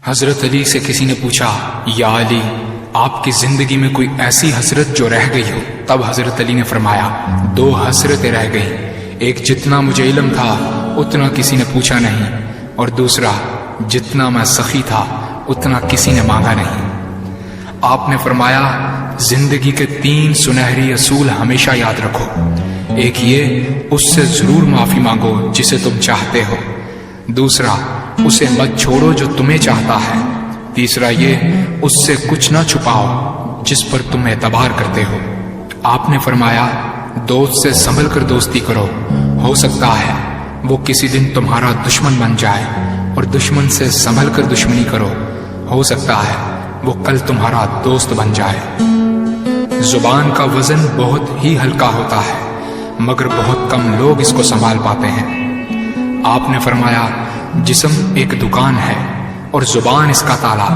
حضرت علی سے کسی نے پوچھا، یا علی، آپ کی زندگی میں کوئی ایسی حسرت جو رہ گئی ہو؟ تب حضرت علی نے فرمایا، 2 حسرتیں رہ گئیں، ایک جتنا مجھے علم تھا اتنا کسی نے پوچھا نہیں، اور دوسرا جتنا میں سخی تھا اتنا کسی نے مانگا نہیں۔ آپ نے فرمایا، زندگی کے 3 سنہری اصول ہمیشہ یاد رکھو۔ ایک یہ، اس سے ضرور معافی مانگو جسے تم چاہتے ہو۔ دوسرا، اسے مت چھوڑو جو تمہیں چاہتا ہے۔ تیسرا یہ، اس سے کچھ نہ چھپاؤ جس پر تم اعتبار کرتے ہو۔ آپ نے فرمایا، دوست سے سنبھل کر دوستی کرو، ہو سکتا ہے وہ کسی دن تمہارا دشمن بن جائے، اور دشمن سے سنبھل کر دشمنی کرو، ہو سکتا ہے وہ کل تمہارا دوست بن جائے۔ زبان کا وزن بہت ہی ہلکا ہوتا ہے، مگر بہت کم لوگ اس کو سنبھال پاتے ہیں۔ آپ نے فرمایا، جسم ایک دکان ہے اور زبان اس کا تالا۔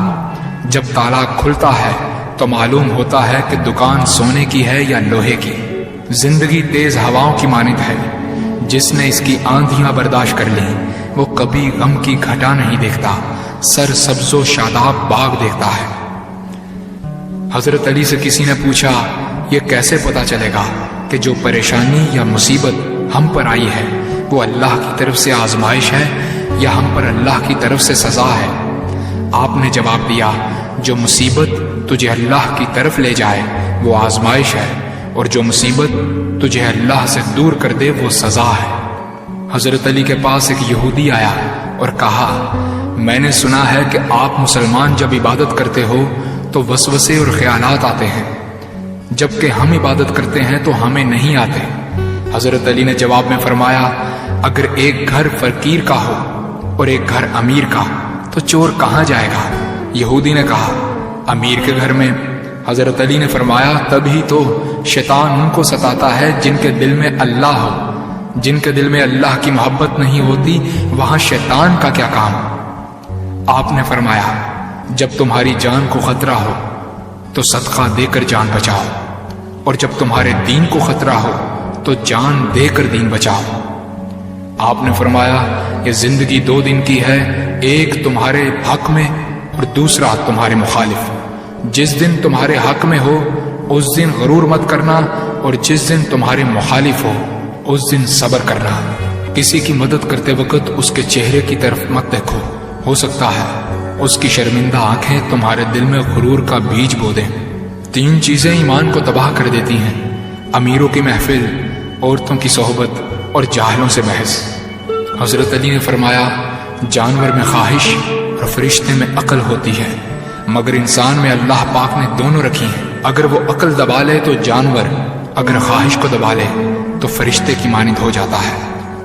جب تالا کھلتا ہے تو معلوم ہوتا ہے کہ دکان سونے کی ہے یا لوہے کی۔ زندگی تیز ہواؤں کی مانند ہے، جس نے اس کی آندھیاں برداشت کر لی وہ کبھی غم کی گھٹا نہیں دیکھتا، سر سبز و شاداب باغ دیکھتا ہے۔ حضرت علی سے کسی نے پوچھا، یہ کیسے پتا چلے گا کہ جو پریشانی یا مصیبت ہم پر آئی ہے وہ اللہ کی طرف سے آزمائش ہے یا ہم پر اللہ کی طرف سے سزا ہے؟ آپ نے جواب دیا، جو مصیبت تجھے اللہ کی طرف لے جائے وہ آزمائش ہے، اور جو مصیبت تجھے اللہ سے دور کر دے وہ سزا ہے۔ حضرت علی کے پاس ایک یہودی آیا اور کہا، میں نے سنا ہے کہ آپ مسلمان جب عبادت کرتے ہو تو وسوسے اور خیالات آتے ہیں، جبکہ ہم عبادت کرتے ہیں تو ہمیں نہیں آتے۔ حضرت علی نے جواب میں فرمایا، اگر ایک گھر فقیر کا ہو اور ایک گھر امیر کا تو چور کہاں جائے گا؟ یہودی نے کہا، امیر کے گھر میں۔ حضرت علی نے فرمایا، تبھی تو شیطان ان کو ستاتا ہے جن کے دل میں اللہ ہو۔ جن کے دل میں اللہ کی محبت نہیں ہوتی وہاں شیطان کا کیا کام؟ آپ نے فرمایا، جب تمہاری جان کو خطرہ ہو تو صدقہ دے کر جان بچاؤ، اور جب تمہارے دین کو خطرہ ہو تو جان دے کر دین بچاؤ۔ آپ نے فرمایا، یہ زندگی 2 دن کی ہے، ایک تمہارے حق میں اور دوسرا تمہارے مخالف۔ جس دن تمہارے حق میں ہو اس دن غرور مت کرنا، اور جس دن تمہارے مخالف ہو اس دن صبر کرنا۔ کسی کی مدد کرتے وقت اس کے چہرے کی طرف مت دیکھو، ہو سکتا ہے اس کی شرمندہ آنکھیں تمہارے دل میں غرور کا بیج بو دیں۔ 3 چیزیں ایمان کو تباہ کر دیتی ہیں، امیروں کی محفل، عورتوں کی صحبت اور جاہلوں سے بحث۔ حضرت علی نے فرمایا، جانور میں خواہش اور فرشتے میں عقل ہوتی ہے، مگر انسان میں اللہ پاک نے دونوں رکھی ہیں۔ اگر وہ عقل دبا لے تو جانور، اگر خواہش کو دبا لے تو فرشتے کی مانند ہو جاتا ہے۔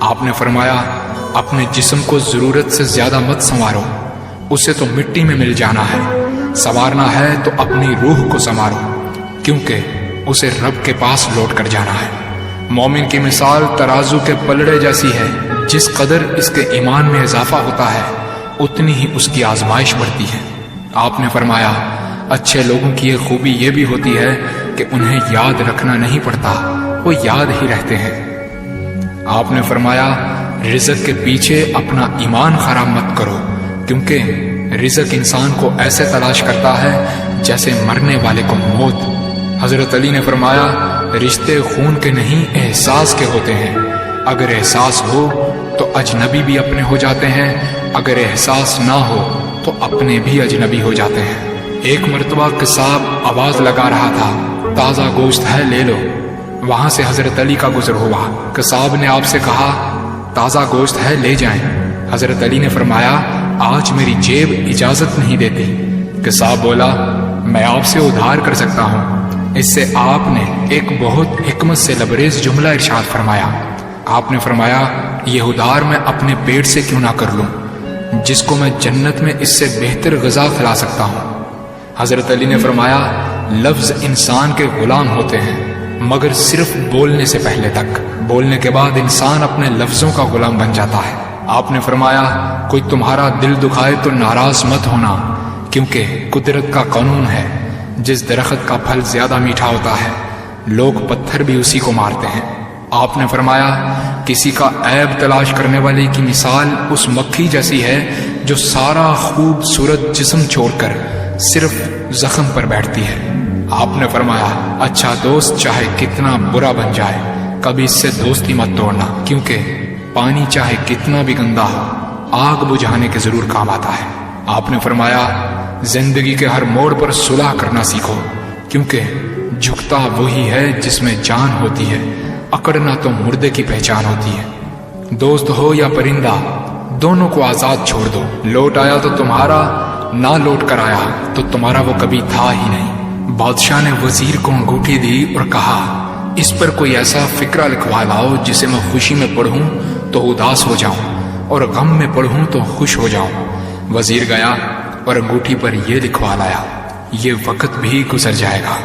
آپ نے فرمایا، اپنے جسم کو ضرورت سے زیادہ مت سنوارو، اسے تو مٹی میں مل جانا ہے۔ سنوارنا ہے تو اپنی روح کو سنوارو، کیونکہ اسے رب کے پاس لوٹ کر جانا ہے۔ مومن کی مثال ترازو کے پلڑے جیسی ہے، جس قدر اس کے ایمان میں اضافہ ہوتا ہے اتنی ہی اس کی آزمائش بڑھتی ہے۔ آپ نے فرمایا، اچھے لوگوں کی ایک خوبی یہ بھی ہوتی ہے کہ انہیں یاد رکھنا نہیں پڑتا، وہ یاد ہی رہتے ہیں۔ آپ نے فرمایا، رزق کے پیچھے اپنا ایمان خراب مت کرو، کیونکہ رزق انسان کو ایسے تلاش کرتا ہے جیسے مرنے والے کو موت۔ حضرت علی نے فرمایا، رشتے خون کے نہیں احساس کے ہوتے ہیں، اگر احساس ہو تو اجنبی بھی اپنے ہو جاتے ہیں، اگر احساس نہ ہو تو اپنے بھی اجنبی ہو جاتے ہیں۔ ایک مرتبہ قصاب آواز لگا رہا تھا، تازہ گوشت ہے لے لو۔ وہاں سے حضرت علی کا گزر ہوا، قصاب نے آپ سے کہا، تازہ گوشت ہے لے جائیں۔ حضرت علی نے فرمایا، آج میری جیب اجازت نہیں دیتی۔ قصاب بولا، میں آپ سے ادھار کر سکتا ہوں۔ اس سے آپ نے ایک بہت حکمت سے لبریز جملہ ارشاد فرمایا۔ آپ نے فرمایا، یہ ادھار میں اپنے پیٹ سے کیوں نہ کر لوں، جس کو میں جنت میں اس سے بہتر غذا کھلا سکتا ہوں۔ حضرت علی نے فرمایا، لفظ انسان کے غلام ہوتے ہیں، مگر صرف بولنے سے پہلے تک، بولنے کے بعد انسان اپنے لفظوں کا غلام بن جاتا ہے۔ آپ نے فرمایا، کوئی تمہارا دل دکھائے تو ناراض مت ہونا، کیونکہ قدرت کا قانون ہے، جس درخت کا پھل زیادہ میٹھا ہوتا ہے لوگ پتھر بھی اسی کو مارتے ہیں۔ آپ نے فرمایا، کسی کا عیب تلاش کرنے والے کی مثال اس مکھی جیسی ہے جو سارا خوبصورت جسم چھوڑ کر صرف زخم پر بیٹھتی ہے۔ آپ نے فرمایا اچھا دوست چاہے کتنا برا بن جائے کبھی اس سے دوستی مت توڑنا، کیونکہ پانی چاہے کتنا بھی گندا ہو آگ بجھانے کے ضرور کام آتا ہے۔ آپ نے فرمایا زندگی کے ہر موڑ پر صلح کرنا سیکھو، کیونکہ جھکتا وہی ہے جس میں جان ہوتی ہے، اکڑنا تو مردے کی پہچان ہوتی ہے۔ دوست ہو یا پرندہ دونوں کو آزاد چھوڑ دو، لوٹ آیا تو تمہارا، نہ لوٹ کر آیا تو تمہارا وہ کبھی تھا ہی نہیں۔ بادشاہ نے وزیر کو انگوٹھی دی اور کہا اس پر کوئی ایسا فقرہ لکھوا لاؤ جسے میں خوشی میں پڑھوں تو اداس ہو جاؤں اور غم میں پڑھوں تو خوش ہو جاؤں۔ وزیر گیا اور انگوٹھی پر یہ لکھوا لایا یہ وقت بھی گزر جائے گا